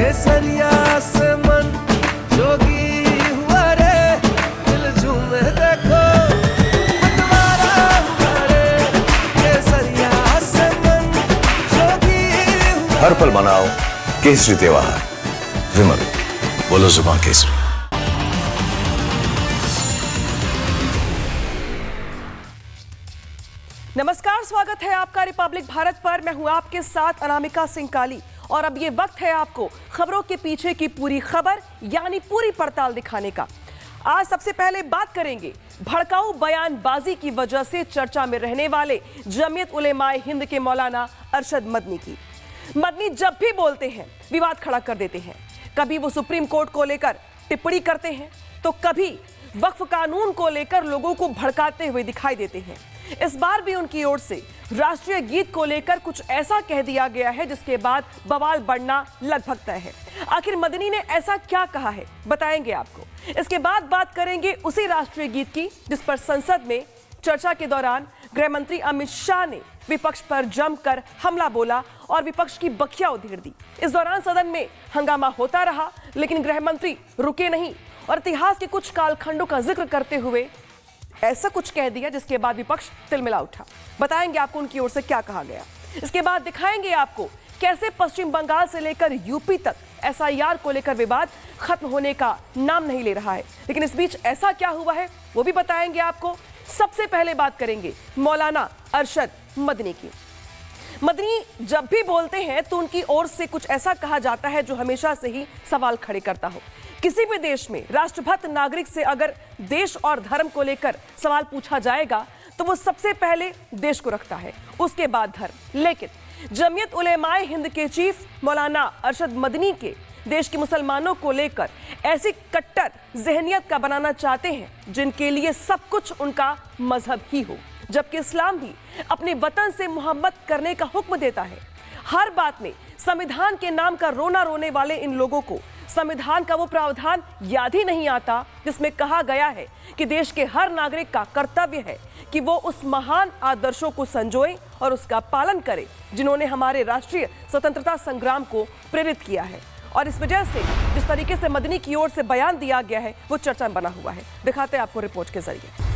केसरिया से मन जोगी हुआ रे, दिल झूमे देखो बंटवारा हुआ रे, केसरिया से मन जोगी हुआ। हर पल मनाओ केसरी त्योहार। विमल, बोलो जुबान केसरी। नमस्कार, स्वागत है आपका रिपब्लिक भारत पर। मैं हूं आपके साथ अनामिका सिंह काली और अब ये वक्त है आपको खबरों के पीछे की पूरी खबर यानी पूरी पड़ताल दिखाने का। आज सबसे पहले बात करेंगे भड़काऊ बयानबाजी की वजह से चर्चा में रहने वाले जमीयत उलेमाए हिंद के मौलाना अरशद मदनी की। मदनी जब भी बोलते हैं विवाद खड़ा कर देते हैं। कभी वो सुप्रीम कोर्ट को लेकर टिप्पणी करते हैं तो कभी वक्फ कानून को लेकर लोगों को भड़काते हुए दिखाई देते हैं। इस बार भी उनकी ओर से राष्ट्रीय गीत को लेकर कुछ ऐसा कह दिया गया है जिसके बाद बवाल बढ़ना लगभग तय है। आखिर मदनी ने ऐसा क्या कहा है, बताएंगे आपको। इसके बाद बात करेंगे उसी राष्ट्रीय गीत की जिस पर संसद में चर्चा के दौरान गृह मंत्री अमित शाह ने विपक्ष पर जमकर हमला बोला और विपक्ष की बखिया उधेड़ दी। इस दौरान सदन में हंगामा होता रहा लेकिन गृह मंत्री रुके नहीं और इतिहास के कुछ कालखंडों का जिक्र करते हुए ऐसा कुछ कह दिया जिसके बाद विपक्ष तिलमिला उठा। बताएंगे आपको उनकी ओर से क्या कहा गया। इसके बाद दिखाएंगे आपको कैसे पश्चिम बंगाल से लेकर यूपी तक एसआईआर को लेकर विवाद खत्म होने का नाम नहीं ले रहा है। लेकिन इस बीच ऐसा क्या हुआ है वो भी बताएंगे आपको। सबसे पहले बात करेंगे मौलाना अरशद मदनी की। मदनी जब भी बोलते हैं तो उनकी ओर से कुछ ऐसा कहा जाता है जो हमेशा से ही सवाल खड़े करता हो। किसी भी देश में राष्ट्रभक्त नागरिक से अगर देश और धर्म को लेकर सवाल पूछा जाएगा तो वो सबसे पहले देश को रखता है, उसके बाद धर्म। लेकिन जमीयत उलेमाए हिंद के चीफ मौलाना अरशद मदनी के देश के मुसलमानों को लेकर ऐसी कट्टर जहनियत का बनाना चाहते हैं जिनके लिए सब कुछ उनका मजहब ही हो, जबकि इस्लाम भी अपने वतन से मोहब्बत करने का हुक्म देता है। हर बात में संविधान के नाम का रोना रोने वाले इन लोगों को संविधान का वो प्रावधान याद ही नहीं आता जिसमें कहा गया है कि देश के हर नागरिक का कर्तव्य है कि वो उस महान आदर्शों को संजोए और उसका पालन करे जिन्होंने हमारे राष्ट्रीय स्वतंत्रता संग्राम को प्रेरित किया है। और इस वजह से जिस तरीके से मदनी की ओर से बयान दिया गया है वो चर्चा में बना हुआ है। दिखाते हैं आपको रिपोर्ट के जरिए।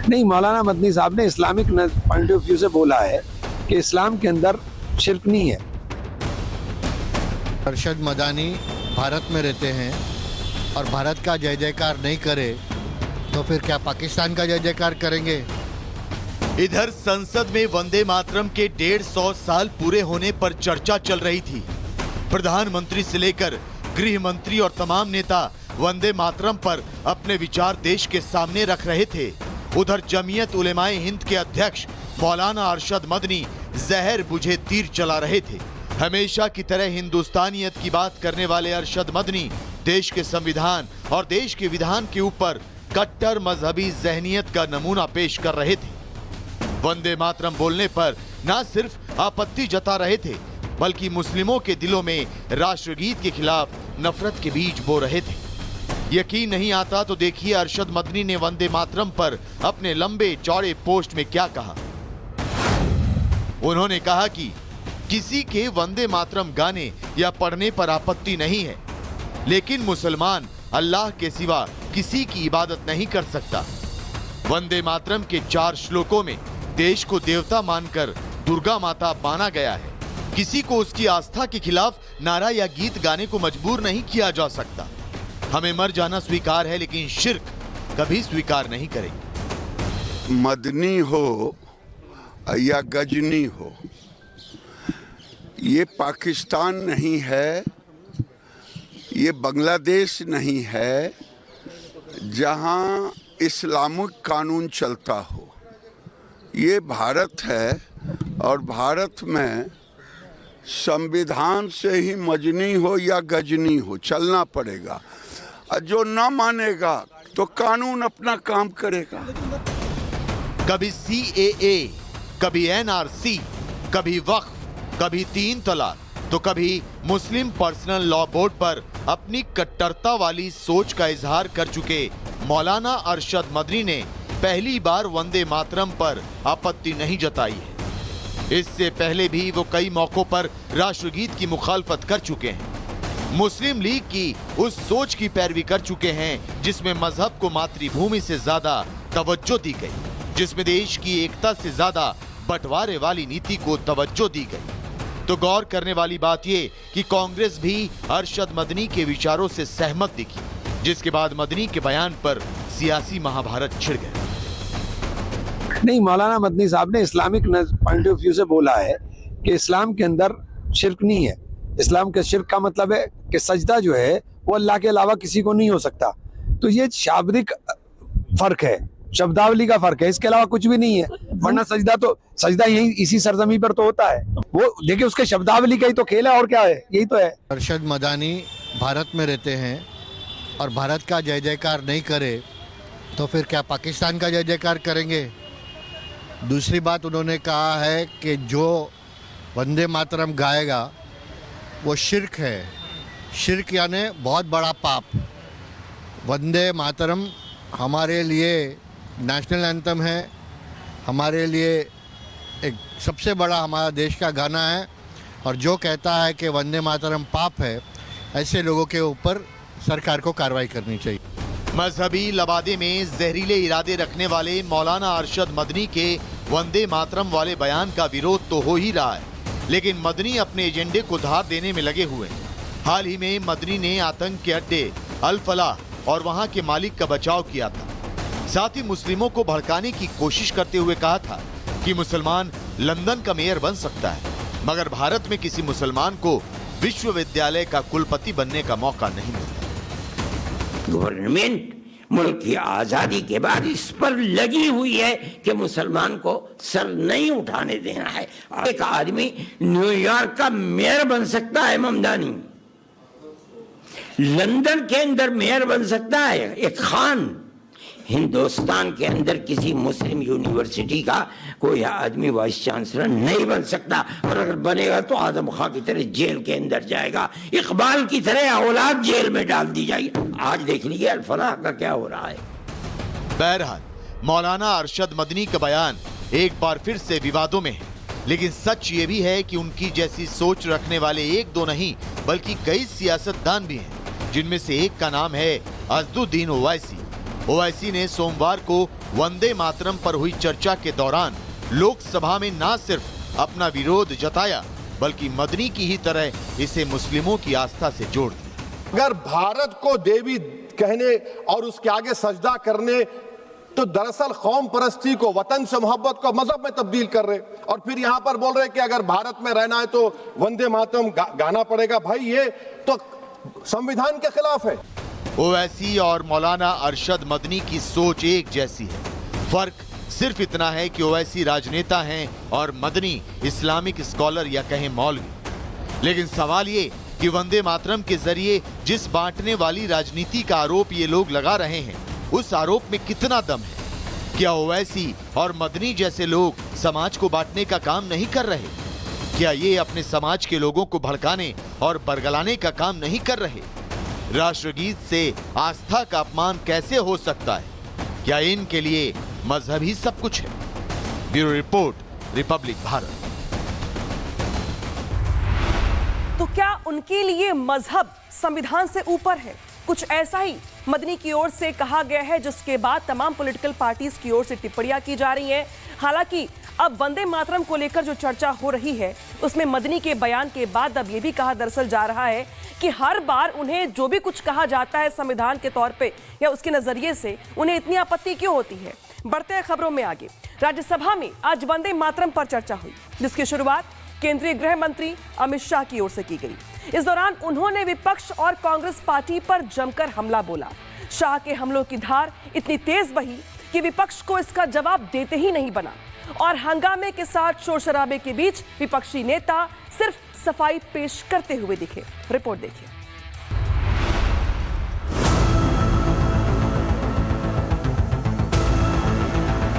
नहीं, मौलाना मदनी साहब ने इस्लामिक पॉइंट ऑफ व्यू से बोला है कि इस्लाम के अंदर शिर्क नहीं है। अरशद मदानी भारत में रहते हैं और भारत का जय जयकार नहीं करे तो फिर क्या पाकिस्तान का जय जयकार करेंगे? इधर संसद में वंदे मातरम के 150 साल पूरे होने पर चर्चा चल रही थी। प्रधानमंत्री से लेकर गृह मंत्री और तमाम नेता वंदे मातरम पर अपने विचार देश के सामने रख रहे थे। उधर जमीयत उलेमाए हिंद के अध्यक्ष मौलाना अरशद मदनी जहर बुझे तीर चला रहे थे। हमेशा की तरह हिंदुस्तानियत की बात करने वाले अरशद मदनी देश के संविधान और देश के विधान के ऊपर कट्टर मजहबी जहनियत का नमूना पेश कर रहे थे। वंदे मातरम बोलने पर न सिर्फ आपत्ति जता रहे थे बल्कि मुस्लिमों के दिलों में राष्ट्रगीत के खिलाफ नफरत के बीज बो रहे थे। यकीन नहीं आता तो देखिए अरशद मदनी ने वंदे मातरम पर अपने लंबे चौड़े पोस्ट में क्या कहा। उन्होंने कहा कि किसी के वंदे मातरम गाने या पढ़ने पर आपत्ति नहीं है, लेकिन मुसलमान अल्लाह के सिवा किसी की इबादत नहीं कर सकता। वंदे मातरम के 4 श्लोकों में देश को देवता मानकर दुर्गा माता माना गया है। किसी को उसकी आस्था के खिलाफ नारा या गीत गाने को मजबूर नहीं किया जा सकता। हमें मर जाना स्वीकार है लेकिन शिर्क कभी स्वीकार नहीं करेंगे। मदनी हो या गजनी हो, ये पाकिस्तान नहीं है, ये बांग्लादेश नहीं है जहां इस्लामिक कानून चलता हो। ये भारत है और भारत में संविधान से ही मजनी हो या गजनी हो चलना पड़ेगा। जो ना मानेगा तो कानून अपना काम करेगा। कभी CAA, कभी NRC, कभी वक्फ, कभी 3 तलाक तो कभी मुस्लिम पर्सनल लॉ बोर्ड पर अपनी कट्टरता वाली सोच का इजहार कर चुके मौलाना अरशद मदनी ने पहली बार वंदे मातरम पर आपत्ति नहीं जताई है। इससे पहले भी वो कई मौकों पर राष्ट्रगीत की मुखालफत कर चुके हैं। मुस्लिम लीग की उस सोच की पैरवी कर चुके हैं जिसमें मजहब को मातृभूमि से ज्यादा तवज्जो दी गई, जिसमें देश की एकता से ज्यादा बंटवारे वाली नीति को तवज्जो दी गई। तो गौर करने वाली बात ये कि कांग्रेस भी अरशद मदनी के विचारों से सहमत दिखी, जिसके बाद मदनी के बयान पर सियासी महाभारत छिड़ गया। नहीं, मौलाना मदनी साहब ने इस्लामिक पॉइंट ऑफ व्यू से बोला है कि इस्लाम के अंदर शिर्क नहीं है। इस्लाम के शिर्क का मतलब है कि सजदा जो है वो अल्लाह के अलावा किसी को नहीं हो सकता। तो ये शाब्दिक फर्क है, शब्दावली का फर्क है, इसके अलावा कुछ भी नहीं है। वरना सजदा यही इसी सरजमी पर तो होता है। वो देखिए उसके शब्दावली का ही तो खेल है, और क्या है, यही तो है। अरशद मदानी भारत में रहते हैं और भारत का जय जयकार नहीं करे तो फिर क्या पाकिस्तान का जय जयकार करेंगे। दूसरी बात उन्होंने कहा है कि जो वंदे मातरम गाएगा वो शिर्क है। शिर्क यानी बहुत बड़ा पाप। वंदे मातरम हमारे लिए नेशनल एंथम है, हमारे लिए एक सबसे बड़ा हमारा देश का गाना है, और जो कहता है कि वंदे मातरम पाप है, ऐसे लोगों के ऊपर सरकार को कार्रवाई करनी चाहिए। मजहबी लबादे में जहरीले इरादे रखने वाले मौलाना अरशद मदनी के वंदे मातरम वाले बयान का विरोध तो हो ही रहा है, लेकिन मदनी अपने एजेंडे को धार देने में लगे हुए हैं। हाल ही में मदनी ने आतंक के अड्डे अल फलाह और वहां के मालिक का बचाव किया था। साथ ही मुस्लिमों को भड़काने की कोशिश करते हुए कहा था कि मुसलमान लंदन का मेयर बन सकता है, मगर भारत में किसी मुसलमान को विश्वविद्यालय का कुलपति बनने का मौका नहीं मिलता। गवर्नमेंट मुल्क की आजादी के बाद इस पर लगी हुई है कि मुसलमान को सर नहीं उठाने देना है। एक आदमी न्यूयॉर्क का मेयर बन सकता है, ममदानी लंदन के अंदर मेयर बन सकता है, एक खान हिंदुस्तान के अंदर किसी मुस्लिम यूनिवर्सिटी का कोई आदमी वाइस चांसलर नहीं बन सकता, और अगर बनेगा तो आदम खां की तरह जेल के अंदर जाएगा, इकबाल की तरह औलाद जेल में डाल दी जाएगी। आज देख लीजिए अल फलाह का क्या हो रहा है। बहरहाल मौलाना अरशद मदनी का बयान एक बार फिर से विवादों में है, लेकिन सच ये भी है कि उनकी जैसी सोच रखने वाले एक दो नहीं बल्कि कई सियासतदान भी हैं, जिनमें से एक का नाम है अज़दुद्दीन ओवैसी। ओवैसी ने सोमवार को वंदे मातरम पर हुई चर्चा के दौरान लोकसभा में न सिर्फ अपना विरोध जताया बल्कि मदनी की ही तरह इसे मुस्लिमों की आस्था से जोड़ दिया। अगर भारत को देवी कहने और उसके आगे सजदा करने तो दरअसल कौम परस्ती को, वतन से मोहब्बत को मजहब में तब्दील कर रहे, और फिर यहाँ पर बोल रहे कि अगर भारत में रहना है तो वंदे मातरम गाना पड़ेगा। भाई ये तो संविधान के खिलाफ है। ओवैसी और मौलाना अरशद मदनी की सोच एक जैसी है, फर्क सिर्फ इतना है कि ओवैसी राजनेता हैं और मदनी इस्लामिक स्कॉलर या कहें मौलवी। लेकिन सवाल ये कि वंदे मातरम के जरिए जिस बांटने वाली राजनीति का आरोप ये लोग लगा रहे हैं, उस आरोप में कितना दम है? क्या ओवैसी और मदनी जैसे लोग समाज को बांटने का काम नहीं कर रहे? क्या ये अपने समाज के लोगों को भड़काने और बरगलाने का काम नहीं कर रहे? राष्ट्रगीत से आस्था का अपमान कैसे हो सकता है? क्या इनके लिए मजहब ही सब कुछ है? Bureau report, Republic Bharat. तो क्या उनके लिए मजहब संविधान से ऊपर है? कुछ ऐसा ही मदनी की ओर से कहा गया है, जिसके बाद तमाम पॉलिटिकल पार्टीज की ओर से टिप्पणियां की जा रही हैं। हालांकि अब वंदे मातरम को लेकर जो चर्चा हो रही है उसमें मदनी के बयान के बाद अब ये भी कहा दरअसल जा रहा है कि हर बार उन्हें जो भी कुछ कहा जाता है संविधान के तौर पे या उसके नजरिए से उन्हें इतनी आपत्ति क्यों होती है। बढ़ते हैं खबरों में आगे। राज्यसभा में आज वंदे मातरम पर चर्चा हुई, जिसकी शुरुआत केंद्रीय गृह मंत्री अमित शाह की ओर से की गई। इस दौरान उन्होंने विपक्ष और कांग्रेस पार्टी पर जमकर हमला बोला। शाह के हमलों की धार इतनी तेज बही कि विपक्ष को इसका जवाब देते ही नहीं बना, और हंगामे के साथ शोर शराबे के बीच विपक्षी नेता सिर्फ सफाई पेश करते हुए दिखे। रिपोर्ट देखिए।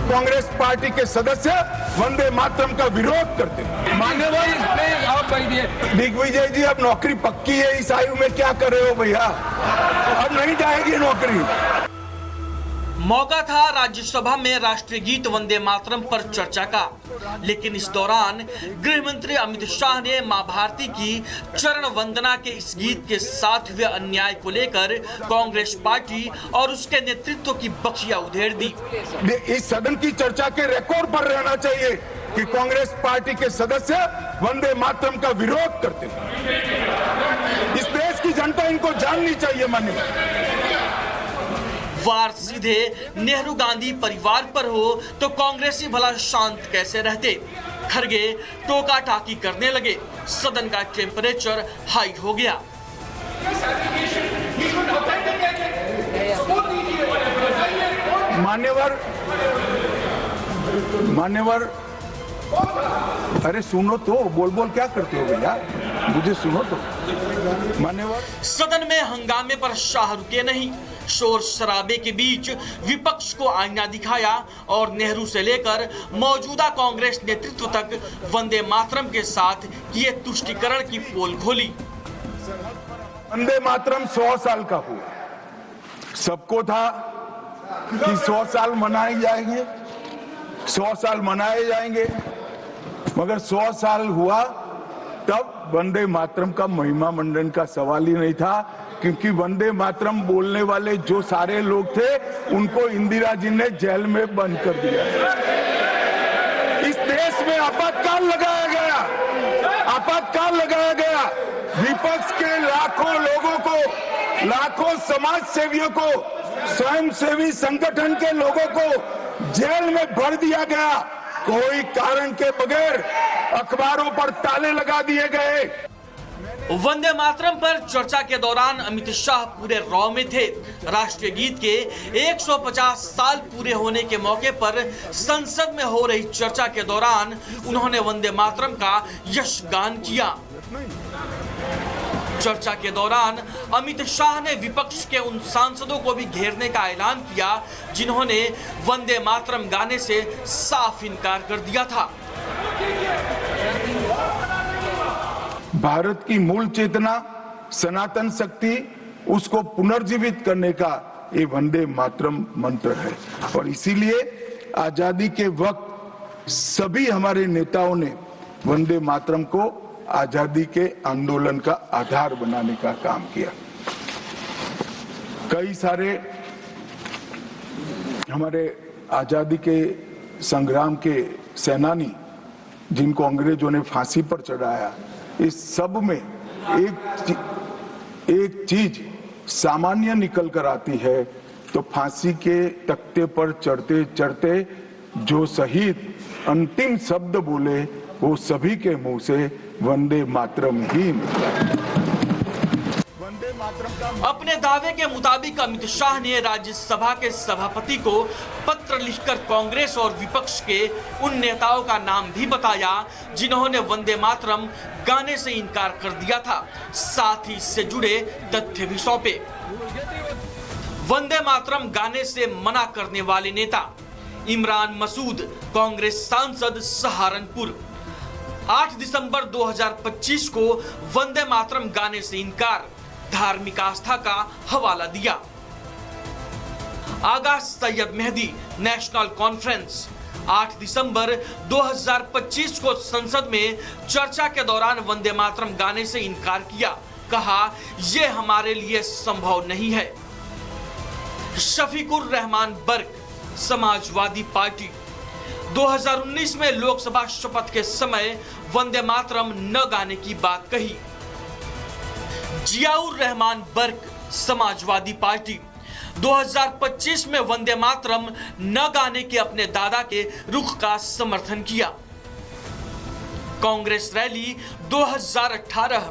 कांग्रेस पार्टी के सदस्य वंदे मातरम का विरोध करते हैं। मान्यवर आप दिग्विजय जी, अब नौकरी पक्की है, इस आयु में क्या कर रहे हो भैया? अब नहीं जाएगी नौकरी। मौका था राज्यसभा में राष्ट्रीय गीत वंदे मातरम पर चर्चा का, लेकिन इस दौरान गृह मंत्री अमित शाह ने मां भारती की चरण वंदना के इस गीत के साथ हुए अन्याय को लेकर कांग्रेस पार्टी और उसके नेतृत्व की बखिया उधेड़ दी। इस सदन की चर्चा के रिकॉर्ड पर रहना चाहिए कि कांग्रेस पार्टी के सदस्य वंदे मातरम का विरोध करते हैं। इस देश की जनता इनको जाननी चाहिए। माननीय वार सीधे नेहरू गांधी परिवार पर हो तो कांग्रेसी भला शांत कैसे रहते। खरगे टोका टाकी करने लगे, सदन का टेम्परेचर हाई हो गया। मान्यवर अरे सुनो तो, बोल क्या करते हो भैया, मुझे सुनो तो। मान्यवर सदन में हंगामे पर शाह रुके नहीं। शोर शराबे के बीच विपक्ष को आईना दिखाया और नेहरू से लेकर मौजूदा कांग्रेस नेतृत्व तक वंदे मातरम के साथ किए तुष्टीकरण की पोल खोली। वंदे मातरम 100 साल का हुआ। सबको था कि 100 साल मनाए जाएंगे, 100 साल मनाए जाएंगे, मगर 100 साल हुआ तब वंदे मातरम का महिमा मंडन का सवाल ही नहीं था, क्योंकि वंदे मातरम बोलने वाले जो सारे लोग थे उनको इंदिरा जी ने जेल में बंद कर दिया। इस देश में आपातकाल लगाया गया, आपातकाल लगाया गया। विपक्ष के लाखों लोगों को, लाखों समाज सेवियों को, स्वयंसेवी संगठन के लोगों को जेल में भर दिया गया। कोई कारण के बगैर अखबारों पर ताले लगा दिए गए। वंदे मातरम पर चर्चा के दौरान अमित शाह पूरे रौ में थे। राष्ट्रीय गीत के 150 साल पूरे होने के मौके पर संसद में हो रही चर्चा के दौरान उन्होंने वंदे मातरम का यशगान किया। चर्चा के दौरान अमित शाह ने विपक्ष के उन सांसदों को भी घेरने का ऐलान किया जिन्होंने वंदे मातरम गाने से साफ इनकार कर दिया था। भारत की मूल चेतना, सनातन शक्ति, उसको पुनर्जीवित करने का ये वंदे मातरम मंत्र है। और इसीलिए आजादी के वक्त सभी हमारे नेताओं ने वंदे मातरम को आजादी के आंदोलन का आधार बनाने का काम किया। कई सारे हमारे आजादी के संग्राम के सेनानी जिनको अंग्रेजों ने फांसी पर चढ़ाया, इस सब में एक चीज सामान्य निकल कर आती है, तो फांसी के तख्ते पर चढ़ते चढ़ते जो शहीद अंतिम शब्द बोले वो सभी के मुंह से वंदे मातरम ही निकला। वंदे मातरम का अपने दावे के मुताबिक अमित शाह ने राज्यसभा के सभापति को पत्र लिखकर कांग्रेस और विपक्ष के उन नेताओं का नाम भी बताया जिन्होंने वंदे मातरम गाने से इनकार कर दिया था। साथ ही इससे जुड़े तथ्य भी सौंपे। वंदे मातरम गाने से मना करने वाले नेता इमरान मसूद, कांग्रेस सांसद सहारनपुर। 8 दिसंबर 2025 को वंदे मातरम गाने से इनकार, धार्मिक आस्था का हवाला दिया। आगा सैयद मेहदी, नेशनल कॉन्फ्रेंस। 8 दिसंबर 2025 को संसद में चर्चा के दौरान वंदे मातरम गाने से इनकार किया, कहा यह हमारे लिए संभव नहीं है। शफीकुर रहमान बर्क, समाजवादी पार्टी। 2019 में लोकसभा शपथ के समय वंदे मातरम न गाने की बात कही। जियाउर रहमान बर्क, समाजवादी पार्टी। 2025 में वंदे मातरम न गाने के अपने दादा के रुख का समर्थन किया। कांग्रेस रैली 2018।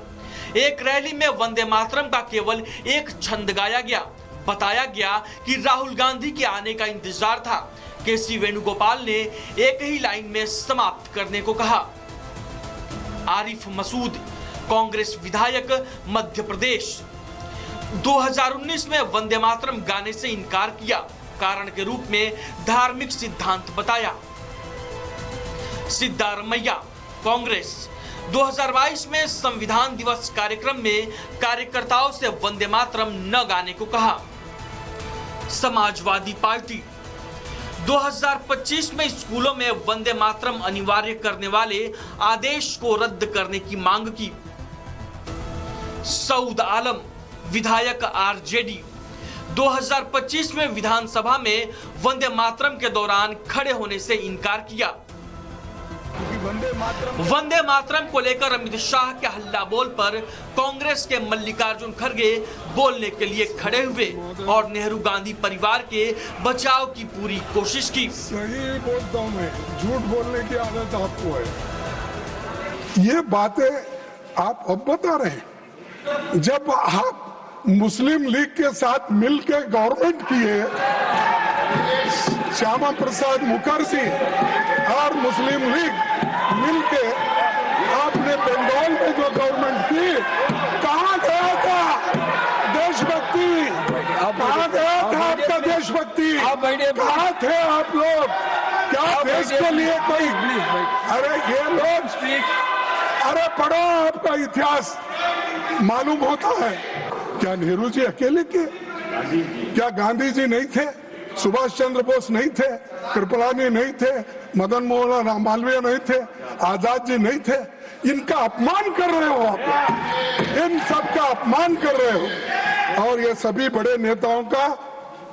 एक रैली में वंदे मातरम का केवल एक छंद गाया गया। बताया गया कि राहुल गांधी के आने का इंतजार था। केसी वेणुगोपाल ने एक ही लाइन में समाप्त करने को कहा। आरिफ मसूद, कांग्रेस विधायक, मध्य प्रदेश। 2019 में वंदे मातरम गाने से इनकार किया, कारण के रूप में धार्मिक सिद्धांत बताया। सिद्धारमैया, कांग्रेस। 2022 में संविधान दिवस कार्यक्रम में कार्यकर्ताओं से वंदे मातरम न गाने को कहा। समाजवादी पार्टी। 2025 में स्कूलों में वंदे मातरम अनिवार्य करने वाले आदेश को रद्द करने की मांग की। सऊद आलम विधायक आरजेडी 2025 में विधानसभा में वंदे मातरम के दौरान खड़े होने से इनकार किया। वंदे मातरम को लेकर अमित शाह के हल्ला बोल पर कांग्रेस के मल्लिकार्जुन खड़गे बोलने के लिए खड़े हुए और नेहरू गांधी परिवार के बचाव की पूरी कोशिश की। सही बोलता हूं मैं, झूठ बोलने की आदत आपको है। ये बातें आप अब बता रहे हैं। जब आप मुस्लिम लीग के साथ मिलकर गवर्नमेंट किए, श्यामा प्रसाद मुखर्जी और मुस्लिम लीग मिलके आपने बंगाल में जो गवर्नमेंट की, कहाँ गया था देशभक्ति? कहाँ गया था आपका देशभक्ति? कहाँ थे आप लोग? क्या देश के लिए कोई? अरे ये लोग, अरे पढ़ो, आपका इतिहास मालूम होता है। क्या नेहरू जी अकेले के? क्या गांधी जी नहीं थे? सुभाष चंद्र बोस नहीं थे? कृपलानी नहीं थे? मदन मोहन मालवीय नहीं थे? आजाद जी नहीं थे? इनका अपमान कर रहे हो आप, इन सब का अपमान कर रहे हो। और ये सभी बड़े नेताओं का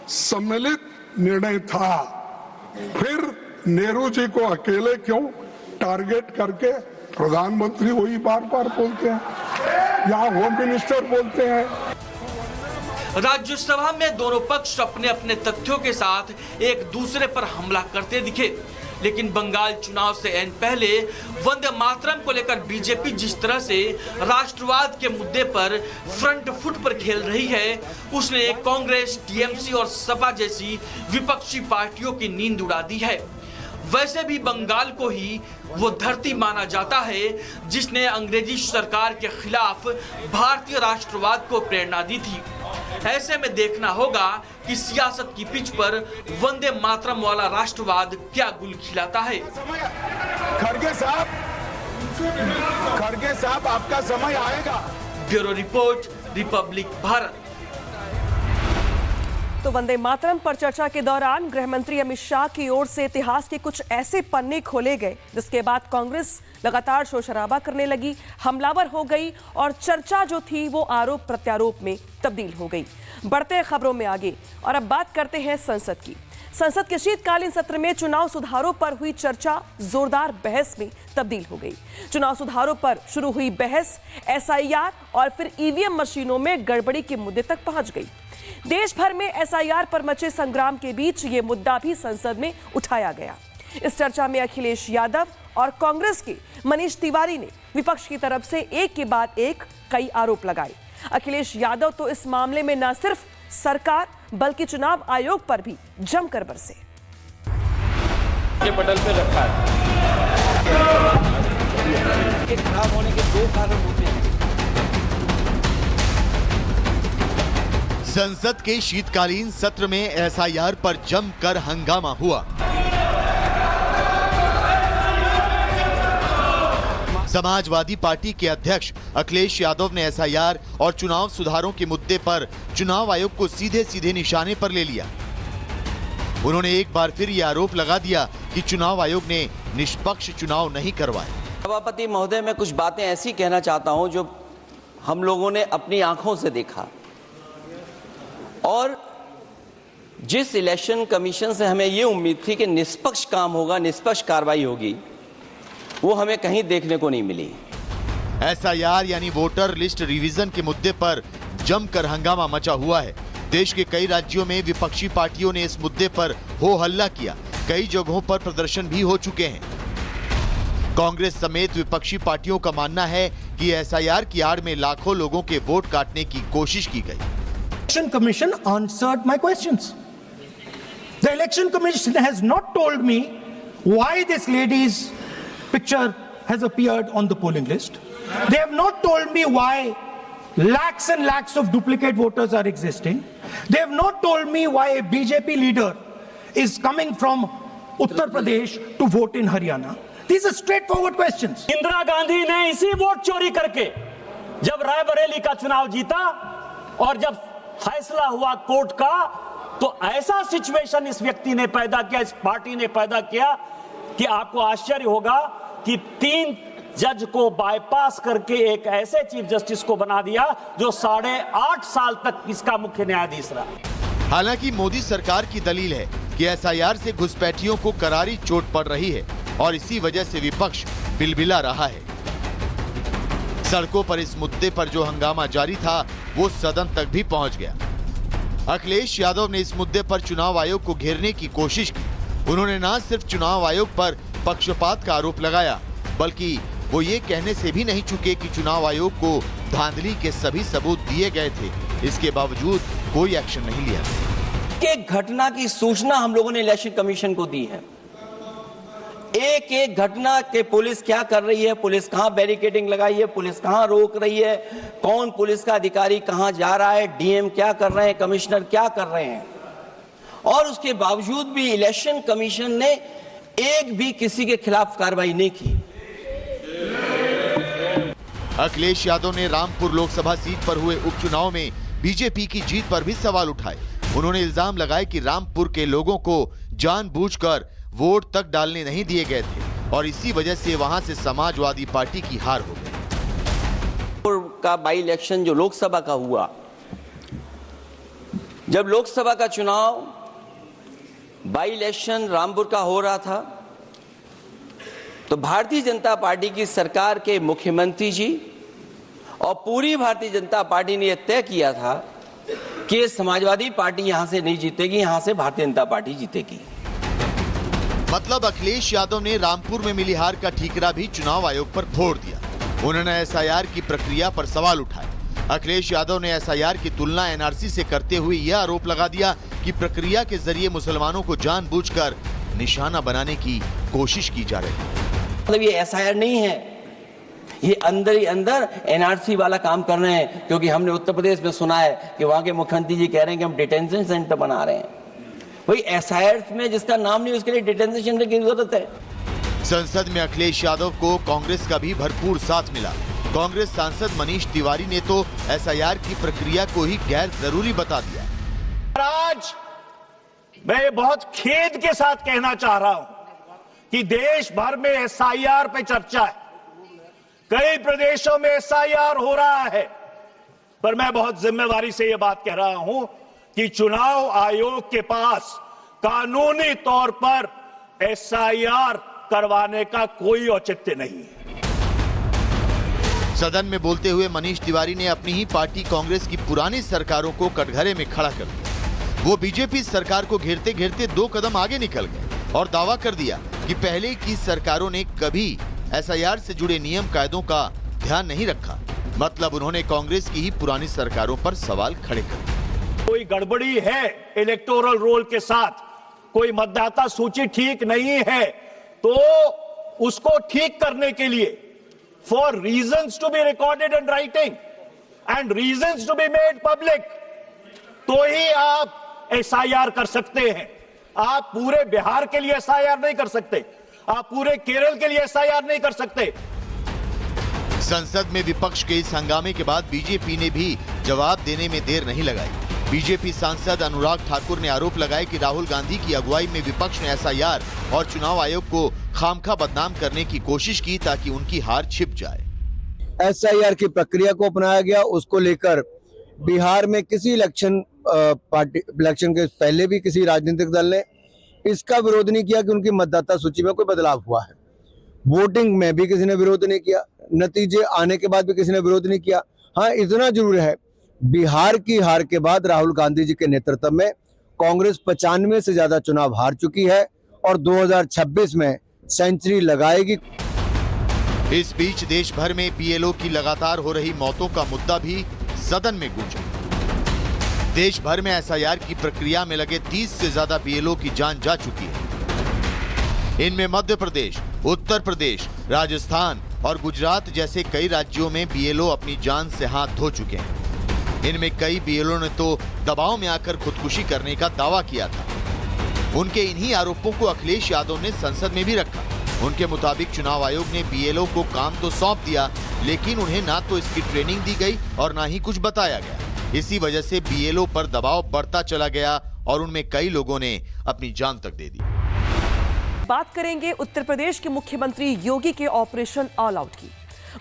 सम्मिलित निर्णय था। फिर नेहरू जी को अकेले क्यों टारगेट करके प्रधानमंत्री वही बार बार बोलते हैं, यहाँ होम मिनिस्टर बोलते हैं। राज्यसभा में दोनों पक्ष अपने अपने तथ्यों के साथ एक दूसरे पर हमला करते दिखे, लेकिन बंगाल चुनाव से ऐन पहले वंदे मातरम को लेकर बीजेपी जिस तरह से राष्ट्रवाद के मुद्दे पर फ्रंट फुट पर खेल रही है, उसने कांग्रेस, टीएमसी और सपा जैसी विपक्षी पार्टियों की नींद उड़ा दी है। वैसे भी बंगाल को ही वो धरती माना जाता है जिसने अंग्रेजी सरकार के खिलाफ भारतीय राष्ट्रवाद को प्रेरणा दी थी। ऐसे में देखना होगा कि सियासत की पिच पर वंदे मातरम वाला राष्ट्रवाद क्या गुल खिलाता है। खड़गे साहब आपका समय आएगा। Bureau report, Republic Bharat. तो वंदे मातरम पर चर्चा के दौरान गृह मंत्री अमित शाह की ओर से इतिहास के कुछ ऐसे पन्ने खोले गए जिसके बाद कांग्रेस लगातार शोर शराबा करने लगी, हमलावर हो गई और चर्चा जो थी वो आरोप प्रत्यारोप में तब्दील हो गई। बढ़ते खबरों में आगे और अब बात करते हैं संसद की। संसद के शीतकालीन सत्र में चुनाव सुधारों पर हुई चर्चा जोरदार बहस में तब्दील हो गई। चुनाव सुधारों पर शुरू हुई बहस एसआईआर और फिर ईवीएम मशीनों में गड़बड़ी के मुद्दे तक पहुंच गई। देश भर में एसआईआर पर मचे संग्राम के बीच ये मुद्दा भी संसद में उठाया गया। इस चर्चा में अखिलेश यादव और कांग्रेस के मनीष तिवारी ने विपक्ष की तरफ से एक के बाद एक कई आरोप लगाए। अखिलेश यादव तो इस मामले में न सिर्फ सरकार बल्कि चुनाव आयोग पर भी जमकर बरसे। के पटल पे रखा है कि खराब होने के दो कारण होते हैं। संसद के शीतकालीन सत्र में एसआईआर पर जमकर हंगामा हुआ। समाजवादी पार्टी के अध्यक्ष अखिलेश यादव ने एसआईआर और चुनाव सुधारों के मुद्दे पर चुनाव आयोग को सीधे सीधे निशाने पर ले लिया। उन्होंने एक बार फिर ये आरोप लगा दिया कि चुनाव आयोग ने निष्पक्ष चुनाव नहीं करवाए। सभापति महोदय, मैं कुछ बातें ऐसी कहना चाहता हूं जो हम लोगों ने अपनी आंखों से देखा और जिस इलेक्शन कमीशन से हमें ये उम्मीद थी कि निष्पक्ष काम होगा, निष्पक्ष कार्रवाई होगी, वो हमें कहीं देखने को नहीं मिली। एसआईआर यानी वोटर लिस्ट रिवीजन के मुद्दे पर जमकर हंगामा मचा हुआ है। देश के कई राज्यों में विपक्षी पार्टियों ने इस मुद्दे पर हो हल्ला किया। कई जगहों पर प्रदर्शन भी हो चुके हैं। कांग्रेस समेत विपक्षी पार्टियों का मानना है कि एसआईआर की आड़ में लाखों लोगों के वोट काटने की कोशिश की गई। Election Commission answered my questions. The Election Commission has not told me why this lady's picture has appeared on the polling list. They have not told me why lakhs and lakhs of duplicate voters are existing. They have not told me why a BJP leader is coming from Uttar Pradesh to vote in Haryana. These are straightforward questions. Indira Gandhi ने इसी vote चोरी करके जब रायबरेली का चुनाव जीता और जब फैसला हुआ कोर्ट का तो ऐसा सिचुएशन इस व्यक्ति ने पैदा किया, इस पार्टी ने पैदा किया कि आपको आश्चर्य होगा कि 3 जज को बाईपास करके एक ऐसे चीफ जस्टिस को बना दिया जो 8.5 साल तक इसका मुख्य न्यायाधीश रहा। हालांकि मोदी सरकार की दलील है कि एसआईआर से घुसपैठियों को करारी चोट पड़ रही है और इसी वजह से विपक्ष बिलबिला रहा है। सड़कों पर इस मुद्दे पर जो हंगामा जारी था वो सदन तक भी पहुंच गया। अखिलेश यादव ने इस मुद्दे पर चुनाव आयोग को घेरने की कोशिश की। उन्होंने न सिर्फ चुनाव आयोग पर पक्षपात का आरोप लगाया, बल्कि वो ये कहने से भी नहीं चुके कि चुनाव आयोग को धांधली के सभी सबूत दिए गए थे, इसके बावजूद कोई एक्शन नहीं लिया। एक घटना की सूचना हम लोगों ने इलेक्शन कमीशन को दी है। एक एक घटना के पुलिस क्या कर रही है, पुलिस कहां बैरिकेडिंग लगाई है, पुलिस कहां रोक रही है, कौन पुलिस का अधिकारी कहां जा रहा है, डीएम क्या कर रहे हैं, कमिश्नर क्या कर रहे हैं, और उसके बावजूद भी इलेक्शन कमीशन ने एक भी किसी के खिलाफ कार्रवाई नहीं की। अखिलेश यादव ने रामपुर लोकसभा सीट पर हुए उपचुनाव में बीजेपी की जीत पर भी सवाल उठाए। उन्होंने इल्जाम लगाए कि रामपुर के लोगों को जानबूझकर वोट तक डालने नहीं दिए गए थे और इसी वजह से वहां से समाजवादी पार्टी की हार हो गई। का बाई इलेक्शन जो लोकसभा का हुआ, जब लोकसभा का चुनाव बाई इलेक्शन रामपुर का हो रहा था, तो भारतीय जनता पार्टी की सरकार के मुख्यमंत्री जी और पूरी भारतीय जनता पार्टी ने यह तय किया था कि समाजवादी पार्टी यहां से नहीं जीतेगी, यहां से भारतीय जनता पार्टी जीतेगी। मतलब अखिलेश यादव ने रामपुर में मिली हार का ठीकरा भी चुनाव आयोग पर फोड़ दिया। उन्होंने एसआईआर की प्रक्रिया पर सवाल उठाए। अखिलेश यादव ने एसआईआर की तुलना एनआरसी से करते हुए यह आरोप लगा दिया कि प्रक्रिया के जरिए मुसलमानों को जानबूझकर निशाना बनाने की कोशिश की जा रही है। मतलब ये एसआईआर नहीं है, ये अंदर ही अंदर एनआरसी वाला काम कर रहे हैं, क्योंकि हमने उत्तर प्रदेश में सुना है कि वहां के मुख्यमंत्री जी कह रहे हैं कि हम डिटेंशन सेंटर बना रहे हैं। वही एसआईआर में जिसका नाम नहीं, उसके लिए डिटेंशन सेंटर की जरूरत है। संसद में अखिलेश यादव को कांग्रेस का भी भरपूर साथ मिला। कांग्रेस सांसद मनीष तिवारी ने तो एसआईआर की प्रक्रिया को ही गैर जरूरी बता दिया। आज मैं बहुत खेद के साथ कहना चाह रहा हूं कि देश भर में एसआईआर पे चर्चा है, कई प्रदेशों में एसआईआर हो रहा है, पर मैं बहुत जिम्मेदारी से यह बात कह रहा हूं कि चुनाव आयोग के पास कानूनी तौर पर एसआईआर करवाने का कोई औचित्य नहीं है। सदन में बोलते हुए मनीष तिवारी ने अपनी ही पार्टी कांग्रेस की पुरानी सरकारों को कटघरे में खड़ा कर दिया। वो बीजेपी सरकार को घेरते घेरते 2 कदम आगे निकल गए और दावा कर दिया कि पहले की सरकारों ने कभी एसआईआर से जुड़े नियम कायदों का ध्यान नहीं रखा। मतलब उन्होंने कांग्रेस की ही पुरानी सरकारों पर सवाल खड़े कर दिए। कोई गड़बड़ी है इलेक्टोरल रोल के साथ, कोई मतदाता सूची ठीक नहीं है, तो उसको ठीक करने के लिए for reasons to be recorded in writing and reasons to be made public, तो ही आप एसआईआर कर सकते हैं। आप पूरे बिहार के लिए एसआईआर नहीं कर सकते, आप पूरे केरल के लिए एसआईआर नहीं कर सकते। संसद में विपक्ष के इस हंगामे के बाद बीजेपी ने भी जवाब देने में देर नहीं लगाई। बीजेपी सांसद अनुराग ठाकुर ने आरोप लगाया कि राहुल गांधी की अगुवाई में विपक्ष ने एसआईआर और चुनाव आयोग को खामखा बदनाम करने की कोशिश की ताकि उनकी हार छिप जाए। एसआईआर की प्रक्रिया को अपनाया गया, उसको लेकर बिहार में किसी इलेक्शन के पहले भी किसी राजनीतिक दल ने इसका विरोध नहीं किया कि उनकी मतदाता सूची में कोई बदलाव हुआ है। वोटिंग में भी किसी ने विरोध नहीं किया, नतीजे आने के बाद भी किसी ने विरोध नहीं किया। हाँ, इतना जरूर है, बिहार की हार के बाद राहुल गांधी जी के नेतृत्व में कांग्रेस 95 से ज्यादा चुनाव हार चुकी है और 2026 में सेंचुरी लगाएगी। इस बीच देश भर में बीएलओ की लगातार हो रही मौतों का मुद्दा भी सदन में गूंजा। देश भर में एसआईआर की प्रक्रिया में लगे 30 से ज्यादा बीएलओ की जान जा चुकी है। इनमें मध्य प्रदेश, उत्तर प्रदेश, राजस्थान और गुजरात जैसे कई राज्यों में बीएलओ अपनी जान से हाथ धो चुके हैं। इनमें कई बीएलओ ने तो दबाव में आकर खुदकुशी करने का दावा किया था। उनके इन्हीं आरोपों को अखिलेश यादव ने संसद में भी रखा। उनके मुताबिक चुनाव आयोग ने बीएलओ को काम तो सौंप दिया, लेकिन उन्हें ना तो इसकी ट्रेनिंग दी गई और ना ही कुछ बताया गया। इसी वजह से बीएलओ पर दबाव बढ़ता चला गया और उनमें कई लोगों ने अपनी जान तक दे दी। बात करेंगे उत्तर प्रदेश के मुख्यमंत्री योगी के ऑपरेशन ऑल आउट की।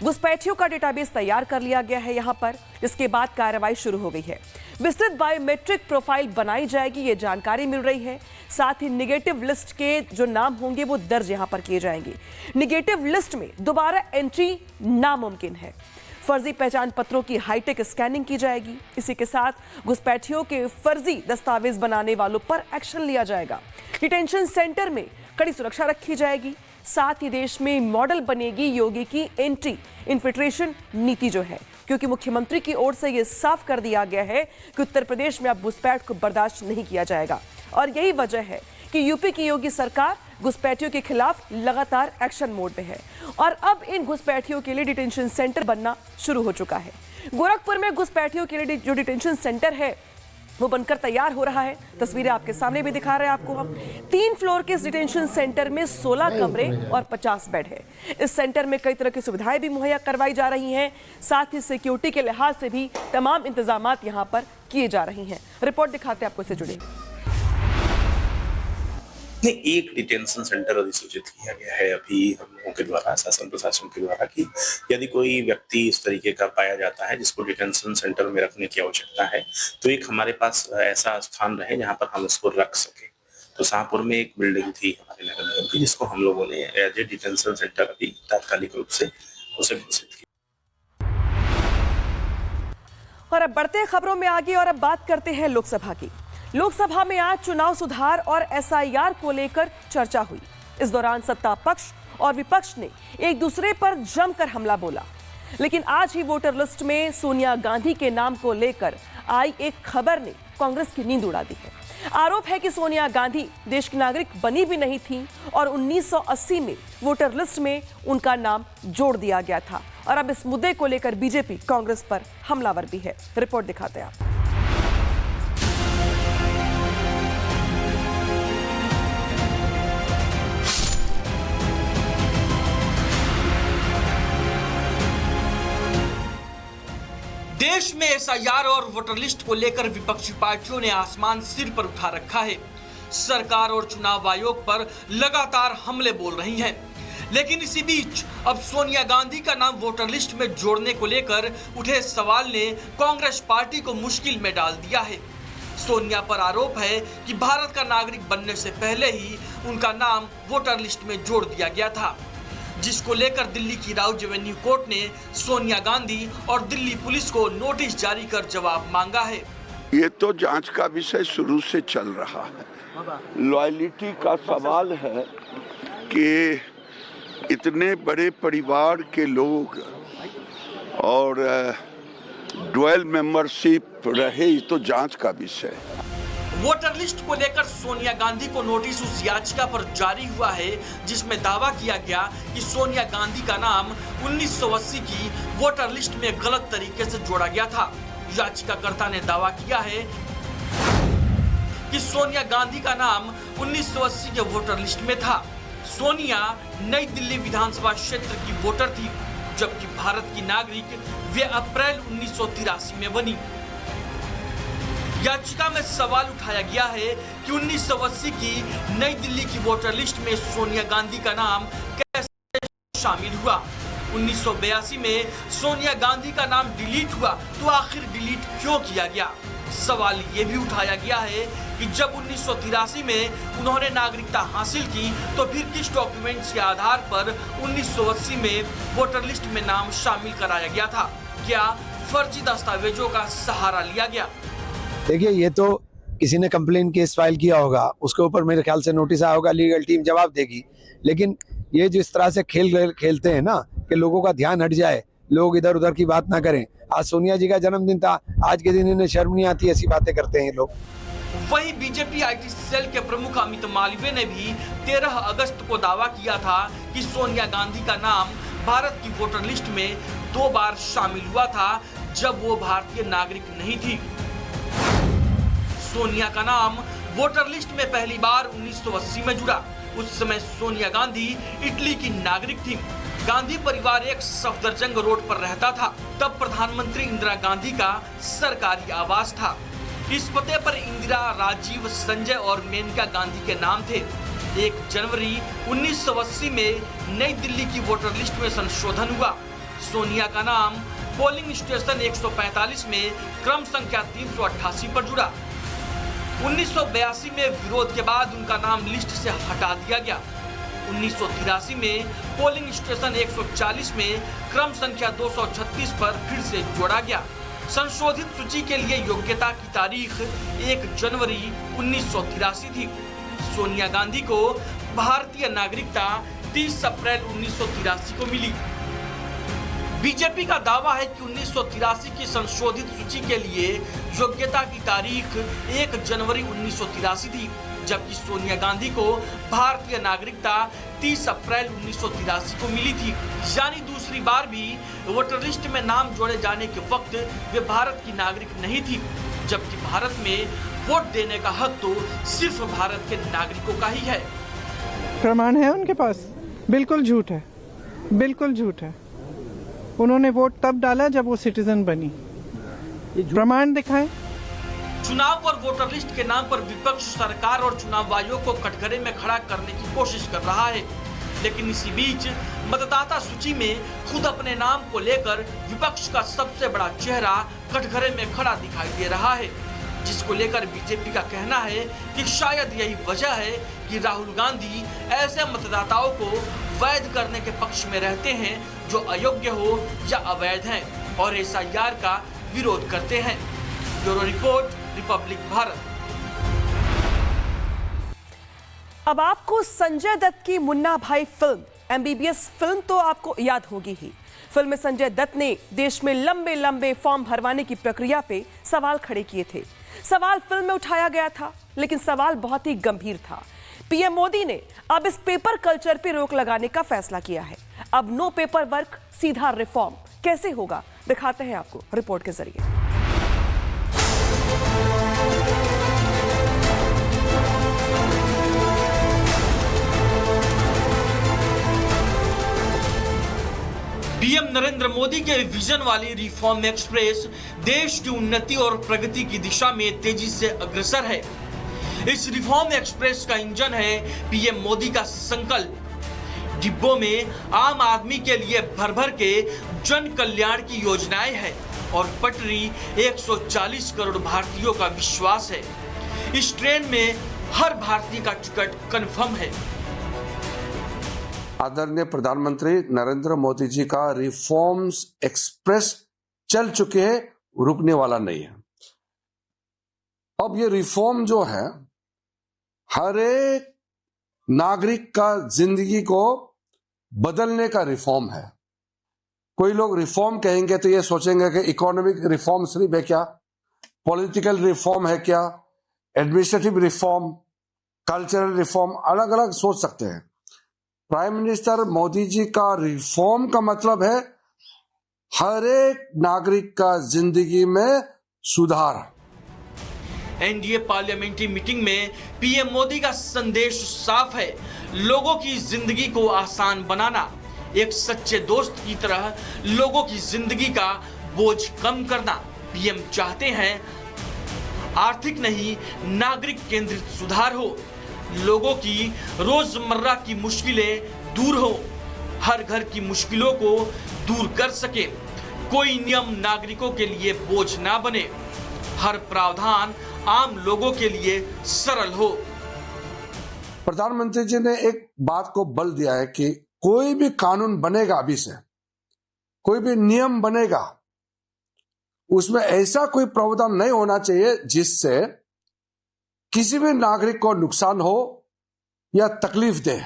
घुसपैठियों का डेटाबेस तैयार कर लिया गया है यहां पर, जिसके बाद कार्रवाई शुरू हो गई है। विस्तृत बायोमेट्रिक प्रोफाइल बनाई जाएगी, ये जानकारी मिल रही है। साथ ही निगेटिव लिस्ट के जो नाम होंगे वो दर्ज यहां पर किए जाएंगे। निगेटिव लिस्ट में दोबारा एंट्री नामुमकिन है। फर्जी पहचान पत्रों की हाईटेक स्कैनिंग की जाएगी। इसी के साथ घुसपैठियों के फर्जी दस्तावेज बनाने वालों पर एक्शन लिया जाएगा। डिटेंशन सेंटर में कड़ी सुरक्षा रखी जाएगी। साथ ही देश में मॉडल बनेगी योगी की एंटी इन्फिल्ट्रेशन नीति जो है, क्योंकि मुख्यमंत्री की ओर से यह साफ कर दिया गया है कि उत्तर प्रदेश में अब घुसपैठ को बर्दाश्त नहीं किया जाएगा। और यही वजह है कि यूपी की योगी सरकार घुसपैठियों के खिलाफ लगातार एक्शन मोड में है और अब इन घुसपैठियों के लिए डिटेंशन सेंटर बनना शुरू हो चुका है। गोरखपुर में घुसपैठियों के लिए जो डिटेंशन सेंटर है वो बनकर तैयार हो रहा है। तस्वीरें आपके सामने भी दिखा रहे हैं आपको हम। 3 फ्लोर के इस डिटेंशन सेंटर में 16 कमरे और 50 बेड है। इस सेंटर में कई तरह की सुविधाएं भी मुहैया करवाई जा रही हैं। साथ ही सिक्योरिटी के लिहाज से भी तमाम इंतजामात यहां पर किए जा रही हैं। रिपोर्ट दिखाते हैं आपको, इससे जुड़े। एक डिटेंशन सेंटर अधिसूचित किया गया है अभी हम लोगों के द्वारा, शासन प्रशासन के द्वारा, कि यदि कोई व्यक्ति इस तरीके का पाया जाता है जिसको डिटेंशन सेंटर में रखने की आवश्यकता है तो एक हमारे पास ऐसा स्थान रहे जहां पर हम उसको रख सके। तो शाहपुर में एक बिल्डिंग थी हमारे नगर निगम की, जिसको हम लोगों ने एज ए डिटेंशन सेंटर अभी तात्कालिक रूप से उसे घोषित किया। और अब बढ़ते हैं खबरों में आगे और अब बात करते हैं लोकसभा की। लोकसभा में आज चुनाव सुधार और एसआईआर को लेकर चर्चा हुई। इस दौरान सत्ता पक्ष और विपक्ष ने एक दूसरे पर जमकर हमला बोला। लेकिन आज ही वोटर लिस्ट में सोनिया गांधी के नाम को लेकर आई एक खबर ने कांग्रेस की नींद उड़ा दी है। आरोप है कि सोनिया गांधी देश की नागरिक बनी भी नहीं थी और 1980 में वोटर लिस्ट में उनका नाम जोड़ दिया गया था। और अब इस मुद्दे को लेकर बीजेपी कांग्रेस पर हमलावर भी है। रिपोर्ट दिखाते हैं आप। देश में एसआईआर और वोटर लिस्ट को लेकर विपक्षी पार्टियों ने आसमान सिर पर उठा रखा है। सरकार और चुनाव आयोग पर लगातार हमले बोल रही हैं। लेकिन इसी बीच अब सोनिया गांधी का नाम वोटर लिस्ट में जोड़ने को लेकर उठे सवाल ने कांग्रेस पार्टी को मुश्किल में डाल दिया है। सोनिया पर आरोप है कि भारत का नागरिक बनने से पहले ही उनका नाम वोटर लिस्ट में जोड़ दिया गया था, जिसको लेकर दिल्ली की राउज एवेन्यू कोर्ट ने सोनिया गांधी और दिल्ली पुलिस को नोटिस जारी कर जवाब मांगा है। ये तो जांच का विषय शुरू से चल रहा है। लॉयलिटी का सवाल है कि इतने बड़े परिवार के लोग और डुअल मेंबरशिप रहे, तो जांच का विषय। वोटर लिस्ट को लेकर सोनिया गांधी को नोटिस उस याचिका पर जारी हुआ है जिसमें दावा किया गया कि सोनिया गांधी का नाम 1980 की वोटर लिस्ट में गलत तरीके से जोड़ा गया था। याचिकाकर्ता ने दावा किया है कि सोनिया गांधी का नाम 1980 के वोटर लिस्ट में था। सोनिया नई दिल्ली विधानसभा क्षेत्र की वोटर थी, जबकि भारत की नागरिक वे अप्रैल 1983 में बनी। याचिका में सवाल उठाया गया है कि 1980 की नई दिल्ली की वोटर लिस्ट में सोनिया गांधी का नाम कैसे शामिल हुआ। 1982 में सोनिया गांधी का नाम डिलीट हुआ, तो आखिर डिलीट क्यों किया गया। सवाल ये भी उठाया गया है कि जब 1983 में उन्होंने नागरिकता हासिल की तो फिर किस डॉक्यूमेंट्स के आधार पर 1980 में वोटर लिस्ट में नाम शामिल कराया गया था। क्या फर्जी दस्तावेजों का सहारा लिया गया। देखिए, ये तो किसी ने कंप्लेन केस फाइल किया होगा, उसके ऊपर मेरे ख्याल से नोटिस आया होगा, लीगल टीम जवाब देगी। लेकिन ये जिस तरह से खेलते हैं ना कि लोगों का ध्यान हट जाए, लोग इधर उधर की बात ना करें। आज सोनिया जी का जन्मदिन था, आज के दिन इन्हें शर्म नहीं आती, ऐसी बातें करते हैं लोग। वहीं बीजेपी आईटी सेल के प्रमुख अमित मालवीय ने भी 13 अगस्त को दावा किया था कि सोनिया गांधी का नाम भारत की वोटर लिस्ट में 2 बार शामिल हुआ था, जब वो भारतीय नागरिक नहीं थी। सोनिया का नाम वोटर लिस्ट में पहली बार 1980 में जुड़ा। उस समय सोनिया गांधी इटली की नागरिक थी। गांधी परिवार एक सफदरजंग रोड पर रहता था। तब प्रधानमंत्री इंदिरा गांधी का सरकारी आवास था। इस पते पर इंदिरा, राजीव, संजय और मेनका गांधी के नाम थे। 1 जनवरी 1980 में नई दिल्ली की वोटर लिस्ट में संशोधन हुआ। सोनिया का नाम पोलिंग स्टेशन 145 में क्रम संख्या 388 पर जुड़ा। 1982 में विरोध के बाद उनका नाम लिस्ट से हटा दिया गया। 1983 में पोलिंग स्टेशन 140 में क्रम संख्या 236 पर फिर से जोड़ा गया। संशोधित सूची के लिए योग्यता की तारीख 1 जनवरी 1983 थी। सोनिया गांधी को भारतीय नागरिकता 30 अप्रैल 1983 को मिली। बीजेपी का दावा है कि 1983 की संशोधित सूची के लिए योग्यता की तारीख 1 जनवरी 1983 थी, जबकि सोनिया गांधी को भारतीय नागरिकता 30 अप्रैल 1983 को मिली थी। यानी दूसरी बार भी वोटर लिस्ट में नाम जोड़े जाने के वक्त वे भारत की नागरिक नहीं थी, जबकि भारत में वोट देने का हक तो सिर्फ भारत के नागरिकों का ही है। प्रमाण है उनके पास? बिल्कुल झूठ है, बिल्कुल झूठ है। उन्होंने वोट तब डाला जब वो सिटीजन बनी। प्रमाण दिखाएं। चुनाव और वोटर लिस्ट के नाम पर विपक्ष सरकार और चुनाव आयोग को कटघरे में खड़ा करने की कोशिश कर रहा है, लेकिन इसी बीच मतदाता सूची में खुद अपने नाम को लेकर विपक्ष का सबसे बड़ा चेहरा कटघरे में खड़ा दिखाई दे रहा है, जिसको लेकर बीजेपी का कहना है कि शायद यही वजह है कि राहुल गांधी ऐसे मतदाताओं को वैध करने के पक्ष में रहते हैं जो अयोग्य हो या अवैध हैं और एसआईआर का विरोध करते हैं। Bureau report, Republic Bharat. अब आपको संजय दत्त की मुन्ना भाई फिल्म एमबीबीएस फिल्म तो आपको याद होगी ही। फिल्म में संजय दत्त ने देश में लंबे लंबे फॉर्म भरवाने की प्रक्रिया पे सवाल खड़े किए थे। सवाल फिल्म में उठाया गया था, लेकिन सवाल बहुत ही गंभीर था। पीएम मोदी ने अब इस पेपर कल्चर पे रोक लगाने का फैसला किया है। अब नो पेपर वर्क, सीधा रिफॉर्म कैसे होगा, दिखाते हैं आपको रिपोर्ट के जरिए। पीएम नरेंद्र मोदी के विजन वाली रिफॉर्म एक्सप्रेस देश की उन्नति और प्रगति की दिशा में तेजी से अग्रसर है। इस रिफॉर्म एक्सप्रेस का इंजन है पीएम मोदी का संकल्प। डिब्बों में आम आदमी के लिए भर भर के जन कल्याण की योजनाएं हैं और पटरी 140 करोड़ भारतीयों का विश्वास है। इस ट्रेन में हर भारतीय का टिकट कंफर्म है। आदरणीय प्रधानमंत्री नरेंद्र मोदी जी का रिफॉर्म्स एक्सप्रेस चल चुके हैं, रुकने वाला नहीं है। अब ये रिफॉर्म जो है हर एक नागरिक का जिंदगी को बदलने का रिफॉर्म है। कोई लोग रिफॉर्म कहेंगे तो ये सोचेंगे कि इकोनॉमिक रिफॉर्म सिर्फ है क्या, पॉलिटिकल रिफॉर्म है क्या, एडमिनिस्ट्रेटिव रिफॉर्म, कल्चरल रिफॉर्म, अलग अलग सोच सकते हैं। प्राइम मिनिस्टर मोदी जी का रिफॉर्म का मतलब है हर एक नागरिक का जिंदगी में सुधार। एनडीए पार्लियामेंट्री मीटिंग में पीएम मोदी का संदेश साफ है, लोगों की जिंदगी को आसान बनाना, एक सच्चे दोस्त की तरह लोगों की जिंदगी का बोझ कम करना। पीएम चाहते हैं आर्थिक नहीं नागरिक केंद्रित सुधार हो, लोगों की रोजमर्रा की मुश्किलें दूर हो, हर घर की मुश्किलों को दूर कर सके, कोई नियम नागरिकों के लिए बोझ ना बने, हर प्रावधान आम लोगों के लिए सरल हो। प्रधानमंत्री जी ने एक बात को बल दिया है कि कोई भी कानून बनेगा, अभी से कोई भी नियम बनेगा, उसमें ऐसा कोई प्रावधान नहीं होना चाहिए जिससे किसी भी नागरिक को नुकसान हो या तकलीफ दे।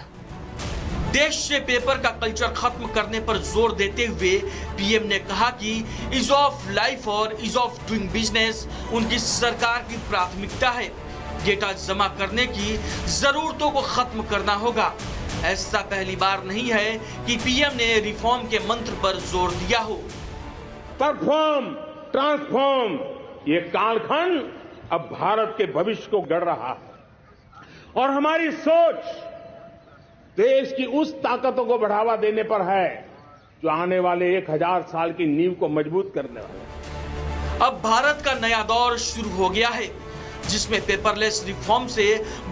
देश से पेपर का कल्चर खत्म करने पर जोर देते हुए पीएम ने कहा कि इज ऑफ लाइफ और इज ऑफ डूइंग बिजनेस उनकी सरकार की प्राथमिकता है। डेटा जमा करने की जरूरतों को खत्म करना होगा। ऐसा पहली बार नहीं है कि पीएम ने रिफॉर्म के मंत्र पर जोर दिया हो। परफॉर्म, ट्रांसफॉर्म, ये कालखंड अब भारत के भविष्य को गढ़ रहा है और हमारी सोच देश की उस ताकतों को बढ़ावा देने पर है जो आने वाले 1000 साल की नींव को मजबूत करने वाले हैं। अब भारत का नया दौर शुरू हो गया है, जिसमें पेपरलेस रिफॉर्म से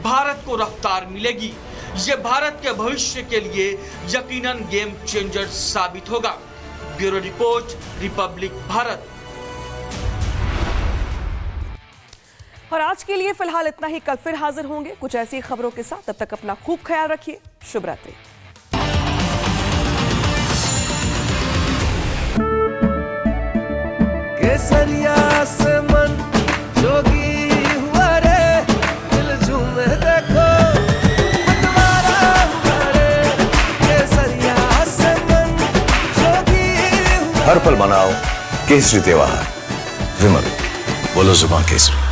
भारत को रफ्तार मिलेगी। ये भारत के भविष्य के लिए यकीनन गेम चेंजर साबित होगा। Bureau report, Republic Bharat. और आज के लिए फिलहाल इतना ही। कल फिर हाजिर होंगे कुछ ऐसी खबरों के साथ। तब तक अपना खूब ख्याल रखिए। शुभ रात्रि। केसरिया से मन जोगी हुआ रे, दिल झूमे देखो पतवारा हुआ रे। केसरिया से मन जोगी हुआ। हर पल मनाओ केसरी त्योहार। विमल, बोलो जुबान केसरी।